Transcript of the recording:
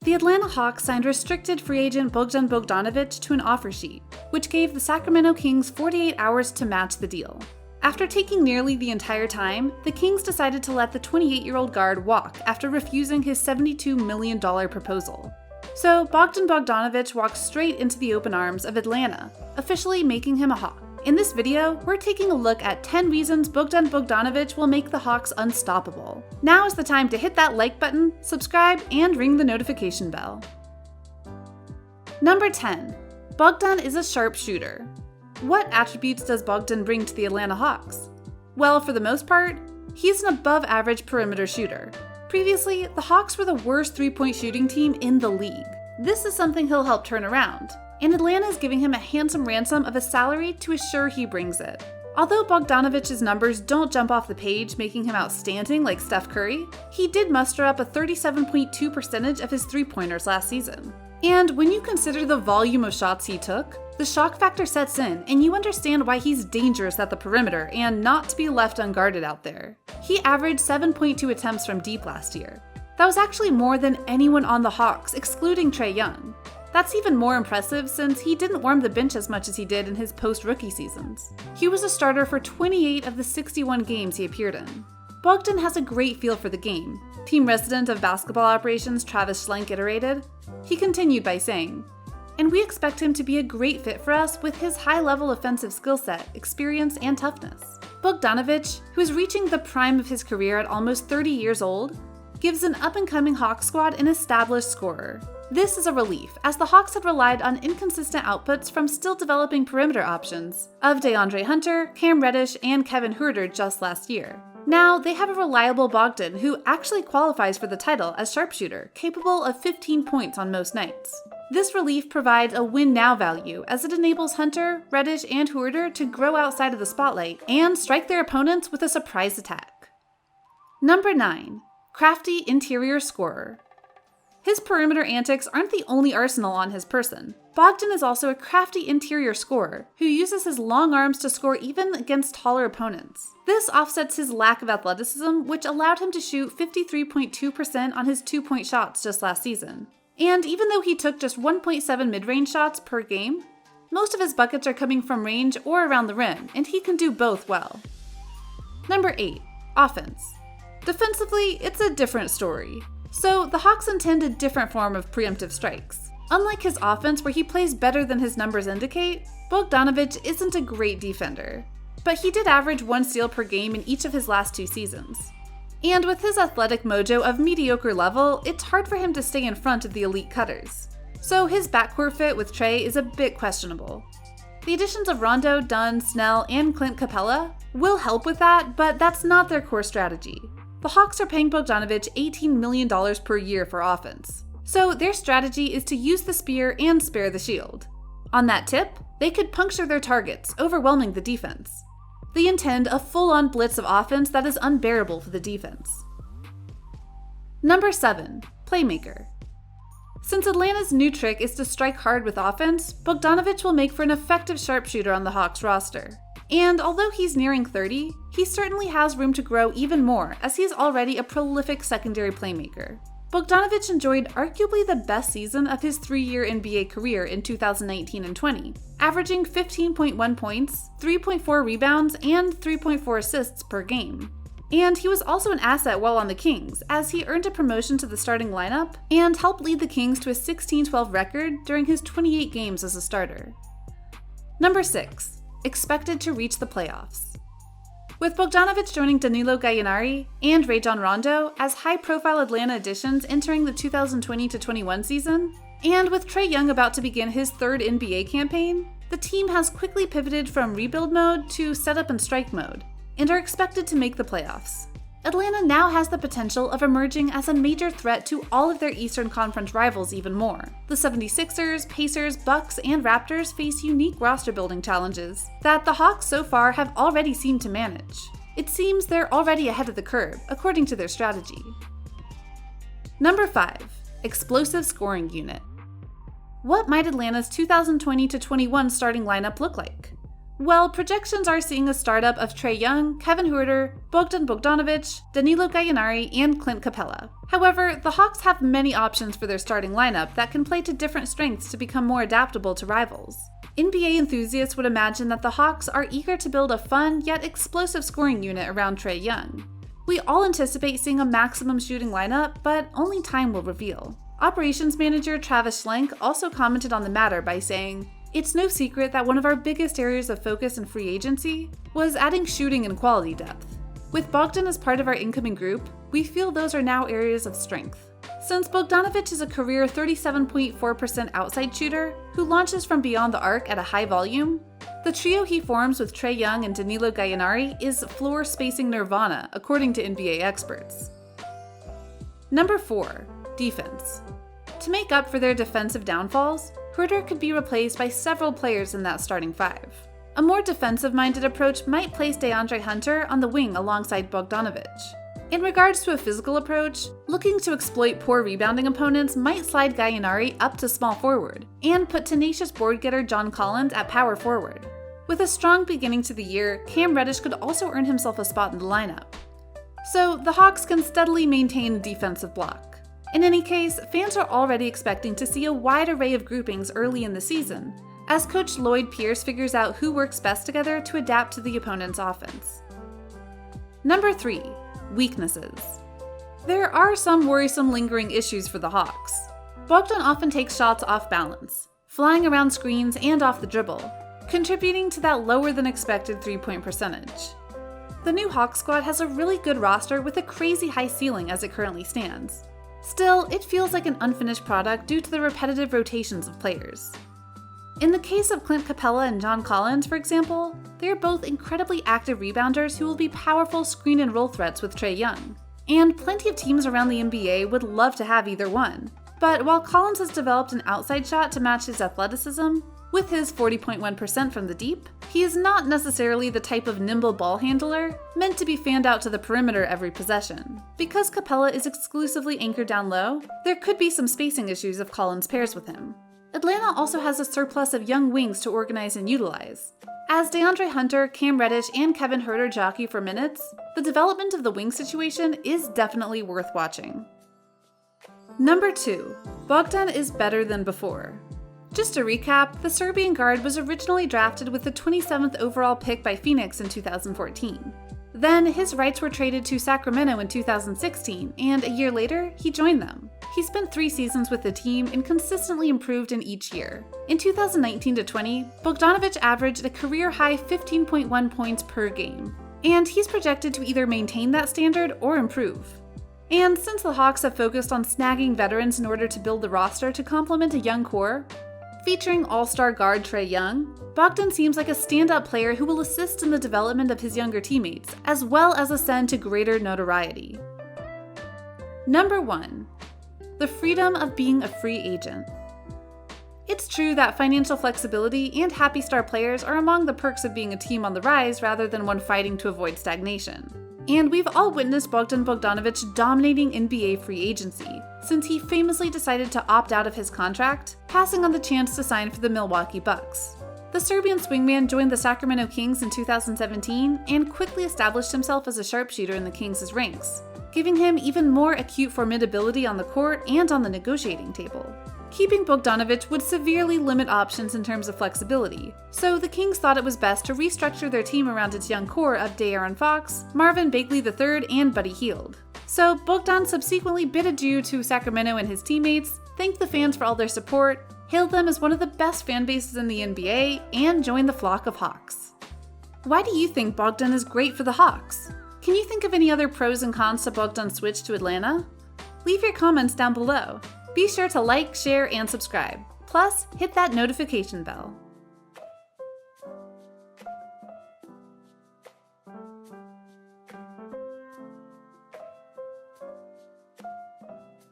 The Atlanta Hawks signed restricted free agent Bogdan Bogdanovic to an offer sheet, which gave the Sacramento Kings 48 hours to match the deal. After taking nearly the entire time, the Kings decided to let the 28-year-old guard walk after refusing his $72 million proposal. So Bogdan Bogdanovic walks straight into the open arms of Atlanta, officially making him a Hawk. In this video, we're taking a look at 10 reasons Bogdan Bogdanovic will make the Hawks unstoppable. Now is the time to hit that like button, subscribe, and ring the notification bell. Number 10. Bogdan is a sharpshooter. What attributes does Bogdan bring to the Atlanta Hawks? Well, for the most part, he's an above-average perimeter shooter. Previously, the Hawks were the worst three-point shooting team in the league. This is something he'll help turn around, and Atlanta is giving him a handsome ransom of a salary to assure he brings it. Although Bogdanovic's numbers don't jump off the page, making him outstanding like Steph Curry, he did muster up a 37.2% of his three-pointers last season. And when you consider the volume of shots he took, the shock factor sets in, and you understand why he's dangerous at the perimeter and not to be left unguarded out there. He averaged 7.2 attempts from deep last year. That was actually more than anyone on the Hawks, excluding Trae Young. That's even more impressive since he didn't warm the bench as much as he did in his post-rookie seasons. He was a starter for 28 of the 61 games he appeared in. Bogdan has a great feel for the game. Team resident of basketball operations Travis Schlenk iterated. He continued by saying, "And we expect him to be a great fit for us with his high-level offensive skill set, experience, and toughness." Bogdanovic, who is reaching the prime of his career at almost 30 years old, gives an up-and-coming Hawks squad an established scorer. This is a relief, as the Hawks had relied on inconsistent outputs from still developing perimeter options of DeAndre Hunter, Cam Reddish, and Kevin Huerter just last year. Now, they have a reliable Bogdan who actually qualifies for the title as sharpshooter, capable of 15 points on most nights. This relief provides a win-now value as it enables Hunter, Reddish, and Huerter to grow outside of the spotlight and strike their opponents with a surprise attack. Number 9. Crafty interior scorer. His perimeter antics aren't the only arsenal on his person. Bogdan is also a crafty interior scorer who uses his long arms to score even against taller opponents. This offsets his lack of athleticism, which allowed him to shoot 53.2% on his two-point shots just last season. And even though he took just 1.7 mid-range shots per game, most of his buckets are coming from range or around the rim, and he can do both well. Number 8. Offense. Defensively, it's a different story. So, the Hawks intend a different form of preemptive strikes. Unlike his offense, where he plays better than his numbers indicate, Bogdanovic isn't a great defender. But he did average 1 steal per game in each of his last 2 seasons. And with his athletic mojo of mediocre level, it's hard for him to stay in front of the elite cutters. So his backcourt fit with Trae is a bit questionable. The additions of Rondo, Dunn, Snell, and Clint Capella will help with that, but that's not their core strategy. The Hawks are paying Bogdanovic $18 million per year for offense. So their strategy is to use the spear and spare the shield. On that tip, they could puncture their targets, overwhelming the defense. They intend a full-on blitz of offense that is unbearable for the defense. Number 7. Playmaker. Since Atlanta's new trick is to strike hard with offense, Bogdanovic will make for an effective sharpshooter on the Hawks roster. And although he's nearing 30, he certainly has room to grow even more as he's already a prolific secondary playmaker. Bogdanovic enjoyed arguably the best season of his 3-year NBA career in 2019 and 20, averaging 15.1 points, 3.4 rebounds, and 3.4 assists per game. And he was also an asset while on the Kings, as he earned a promotion to the starting lineup and helped lead the Kings to a 16-12 record during his 28 games as a starter. Number 6. Expected to reach the playoffs. With Bogdanovic joining Danilo Gallinari and Rajon Rondo as high-profile Atlanta additions entering the 2020-21 season, and with Trae Young about to begin his 3rd NBA campaign, the team has quickly pivoted from rebuild mode to setup and strike mode, and are expected to make the playoffs. Atlanta now has the potential of emerging as a major threat to all of their Eastern Conference rivals even more. The 76ers, Pacers, Bucks, and Raptors face unique roster-building challenges that the Hawks so far have already seemed to manage. It seems they're already ahead of the curve, according to their strategy. Number 5. Explosive scoring unit. What might Atlanta's 2020-21 starting lineup look like? Well, projections are seeing a startup of Trae Young, Kevin Huerter, Bogdan Bogdanovic, Danilo Gallinari, and Clint Capella. However, the Hawks have many options for their starting lineup that can play to different strengths to become more adaptable to rivals. NBA enthusiasts would imagine that the Hawks are eager to build a fun yet explosive scoring unit around Trae Young. We all anticipate seeing a maximum shooting lineup, but only time will reveal. Operations manager Travis Schlenk also commented on the matter by saying, "It's no secret that one of our biggest areas of focus in free agency was adding shooting and quality depth. With Bogdan as part of our incoming group, we feel those are now areas of strength." Since Bogdanovic is a career 37.4% outside shooter who launches from beyond the arc at a high volume, the trio he forms with Trae Young and Danilo Gallinari is floor spacing nirvana, according to NBA experts. Number 4. Defense. To make up for their defensive downfalls, Huerter could be replaced by several players in that starting five. A more defensive-minded approach might place DeAndre Hunter on the wing alongside Bogdanovic. In regards to a physical approach, looking to exploit poor rebounding opponents might slide Gallinari up to small forward, and put tenacious board getter John Collins at power forward. With a strong beginning to the year, Cam Reddish could also earn himself a spot in the lineup. So the Hawks can steadily maintain a defensive block. In any case, fans are already expecting to see a wide array of groupings early in the season, as coach Lloyd Pierce figures out who works best together to adapt to the opponent's offense. Number 3. Weaknesses. There are some worrisome lingering issues for the Hawks. Bogdan often takes shots off balance, flying around screens and off the dribble, contributing to that lower than expected 3-point percentage. The new Hawks squad has a really good roster with a crazy high ceiling as it currently stands. Still, it feels like an unfinished product due to the repetitive rotations of players. In the case of Clint Capella and John Collins, for example, they are both incredibly active rebounders who will be powerful screen and roll threats with Trae Young. And plenty of teams around the NBA would love to have either one. But while Collins has developed an outside shot to match his athleticism, with his 40.1% from the deep, he is not necessarily the type of nimble ball handler meant to be fanned out to the perimeter every possession. Because Capella is exclusively anchored down low, there could be some spacing issues if Collins pairs with him. Atlanta also has a surplus of young wings to organize and utilize. As DeAndre Hunter, Cam Reddish, and Kevin Huerter jockey for minutes, the development of the wing situation is definitely worth watching. Number 2. Bogdan is better than before. Just to recap, the Serbian guard was originally drafted with the 27th overall pick by Phoenix in 2014. Then, his rights were traded to Sacramento in 2016, and a year later, he joined them. He spent 3 seasons with the team and consistently improved in each year. In 2019-20, Bogdanovic averaged a career-high 15.1 points per game, and he's projected to either maintain that standard or improve. And since the Hawks have focused on snagging veterans in order to build the roster to complement a young core, featuring all-star guard Trae Young, Bogdan seems like a stand-up player who will assist in the development of his younger teammates, as well as ascend to greater notoriety. Number 1. The freedom of being a free agent. It's true that financial flexibility and happy star players are among the perks of being a team on the rise rather than one fighting to avoid stagnation. And we've all witnessed Bogdan Bogdanovic dominating NBA free agency, since he famously decided to opt out of his contract, passing on the chance to sign for the Milwaukee Bucks. The Serbian swingman joined the Sacramento Kings in 2017 and quickly established himself as a sharpshooter in the Kings' ranks, giving him even more acute formidability on the court and on the negotiating table. Keeping Bogdanovic would severely limit options in terms of flexibility, so the Kings thought it was best to restructure their team around its young core of De'Aaron Fox, Marvin Bagley III, and Buddy Hield. So Bogdan subsequently bid adieu to Sacramento and his teammates, thanked the fans for all their support, hailed them as one of the best fan bases in the NBA, and joined the flock of Hawks. Why do you think Bogdan is great for the Hawks? Can you think of any other pros and cons to Bogdan's switch to Atlanta? Leave your comments down below. Be sure to like, share, and subscribe. Plus, hit that notification bell.